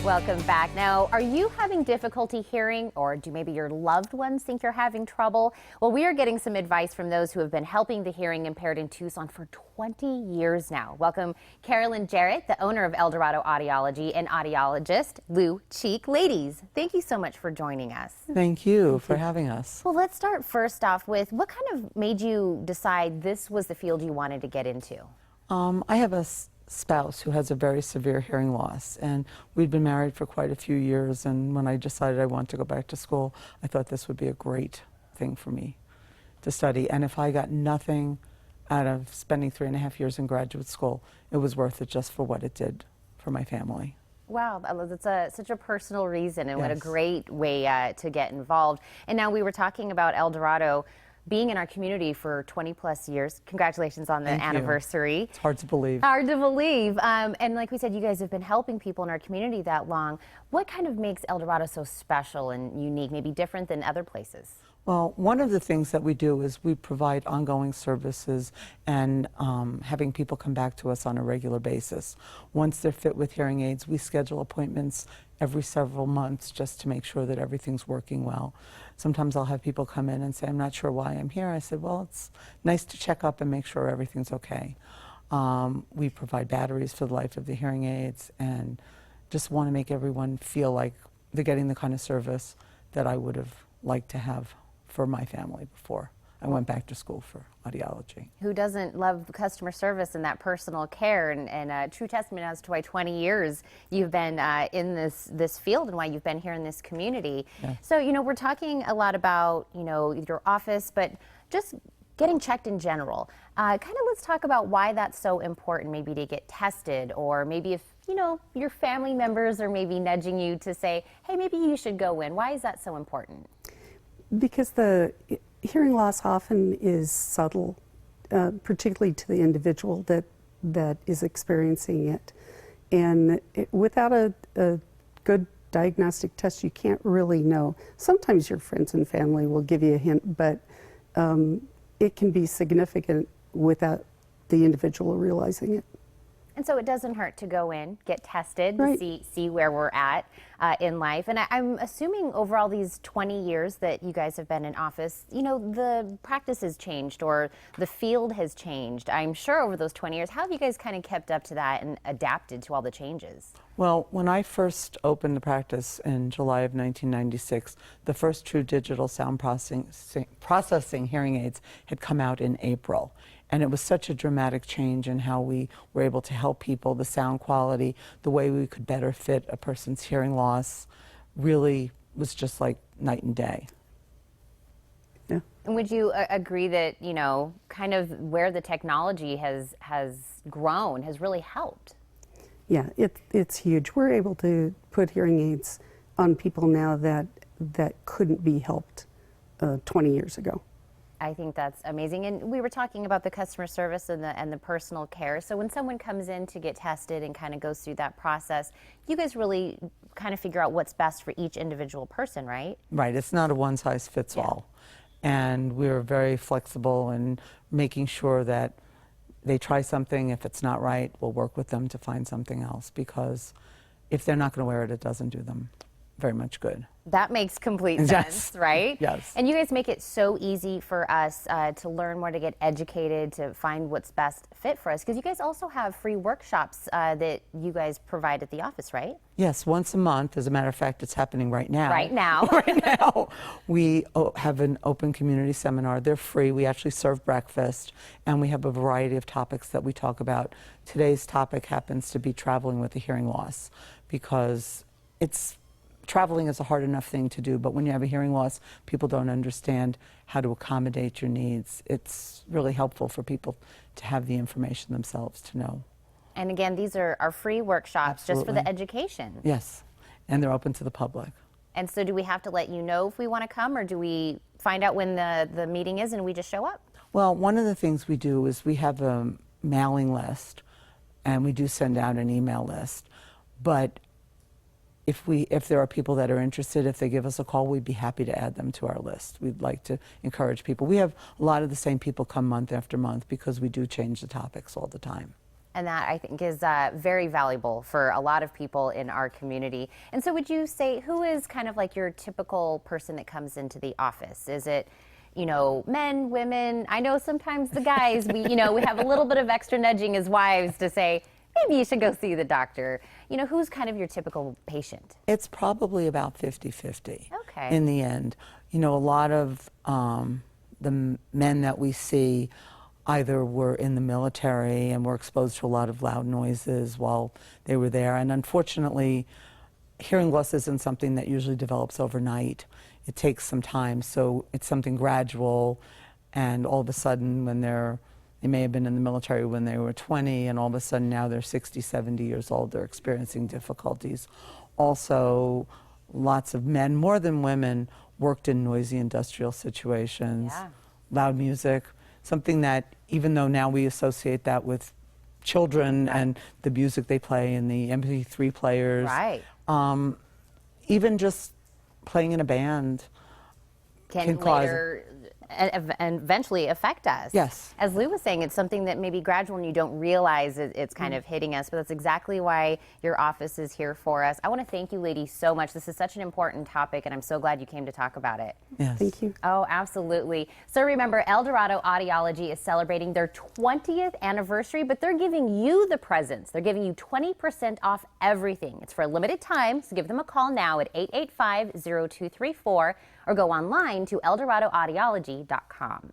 Welcome back. Now, are you having difficulty hearing, or do maybe your loved ones think you're having trouble? Well, we are getting some advice from those who have been helping the hearing impaired in Tucson for 20 years now. Welcome Carolyn Jarrett, the owner of Dorado Audiology, and audiologist Lou Cheek. Ladies, thank you so much for joining us. Thank you for having us. Well, let's start first off with what kind of made you decide this was the field you wanted to get into? I have a spouse who has a very severe hearing loss, and we'd been married for quite a few years, and when I decided I wanted to go back to school, I thought this would be a great thing for me to study. And if I got nothing out of spending 3.5 years in graduate school, it was worth it just for what it did for my family. Wow, that's such a personal reason, and Yes. what a great way to get involved. And now we were talking about Dorado being in our community for 20 plus years. Congratulations on the anniversary. It's hard to believe. Hard to believe. And like we said, you guys have been helping people in our community that long. What kind of makes Dorado so special and unique, maybe different than other places? Well, one of the things that we do is we provide ongoing services and having people come back to us on a regular basis. Once they're fit with hearing aids, we schedule appointments every several months just to make sure that everything's working well. Sometimes I'll have people come in and say, I'm not sure why I'm here. I said, well, it's nice to check up and make sure everything's okay. We provide batteries for the life of the hearing aids and just want to make everyone feel like they're getting the kind of service that I would have liked to have for my family before I went back to school for audiology. Who doesn't love customer service and that personal care, and a true testament as to why 20 years you've been in this field and why you've been here in this community. Yeah. So, you know, we're talking a lot about, you know, your office, but just getting checked in general. Kind of let's talk about why that's so important, maybe to get tested, or maybe if, you know, your family members are maybe nudging you to say, hey, maybe you should go in. Why is that so important? Because the hearing loss often is subtle, particularly to the individual that is experiencing it. And without a good diagnostic test, you can't really know. Sometimes your friends and family will give you a hint, but it can be significant without the individual realizing it. And so it doesn't hurt to go in, get tested, Right. see where we're at in life. And I'm assuming over all these 20 years that you guys have been in office, you know, the practice has changed or the field has changed. I'm sure over those 20 years, how have you guys kind of kept up to that and adapted to all the changes? Well, when I first opened the practice in July of 1996, the first true digital sound processing hearing aids had come out in April. And it was such a dramatic change in how we were able to help people, the sound quality, the way we could better fit a person's hearing loss really was just like night and day. Yeah. And would you agree that, you know, kind of where the technology has grown has really helped? Yeah, it's huge. We're able to put hearing aids on people now that couldn't be helped 20 years ago. I think that's amazing. And we were talking about the customer service and the personal care. So when someone comes in to get tested and kind of goes through that process, you guys really kind of figure out what's best for each individual person, right? Right, it's not a one-size-fits-all. And we're very flexible in making sure that they try something. If it's not right, we'll work with them to find something else, because if they're not going to wear it, it doesn't do them very much good. That makes complete sense, Yes. right? Yes. And you guys make it so easy for us to learn more, to get educated, to find what's best fit for us, because you guys also have free workshops that you guys provide at the office, right? Yes, once a month. As a matter of fact, it's happening right now. Right now. Right now. We have an open community seminar. They're free. We actually serve breakfast, and we have a variety of topics that we talk about. Today's topic happens to be traveling with a hearing loss, because traveling is a hard enough thing to do, but when you have a hearing loss, people don't understand how to accommodate your needs. It's really helpful for people to have the information themselves to know. And again, these are our free workshops just for the Absolutely. education. Yes, and they're open to the public. And so do we have to let you know if we want to come, or do we find out when the meeting is and we just show up? Well, one of the things we do is we have a mailing list, and we do send out an email list. But if there are people that are interested, if they give us a call, we'd be happy to add them to our list. We'd like to encourage people. We have a lot of the same people come month after month because we do change the topics all the time. And that, I think, is very valuable for a lot of people in our community. And so would you say, who is kind of like your typical person that comes into the office? Is it, you know, men, women? I know sometimes the guys, we have a little bit of extra nudging as wives to say, maybe you should go see the doctor. You know, who's kind of your typical patient? It's probably about 50-50 Okay. in the end. You know, a lot of the men that we see either were in the military and were exposed to a lot of loud noises while they were there. And unfortunately, hearing loss isn't something that usually develops overnight. It takes some time, so it's something gradual. And all of a sudden, when they may have been in the military when they were 20, and all of a sudden now they're 60, 70 years old, they're experiencing difficulties. Also, lots of men, more than women, worked in noisy industrial situations, loud music, something that, even though now we associate that with children and the music they play in the MP3 players, even just playing in a band can cause later and eventually affect us. Yes. As Lou was saying, it's something that may be gradual and you don't realize it's kind of hitting us, but that's exactly why your office is here for us. I want to thank you, ladies, so much. This is such an important topic, and I'm so glad you came to talk about it. Yes. Thank you. Oh, absolutely. So remember, Dorado Audiology is celebrating their 20th anniversary, but they're giving you the presents. They're giving you 20% off everything. It's for a limited time, so give them a call now at 885-0234 or go online to eldoradoaudiology.com.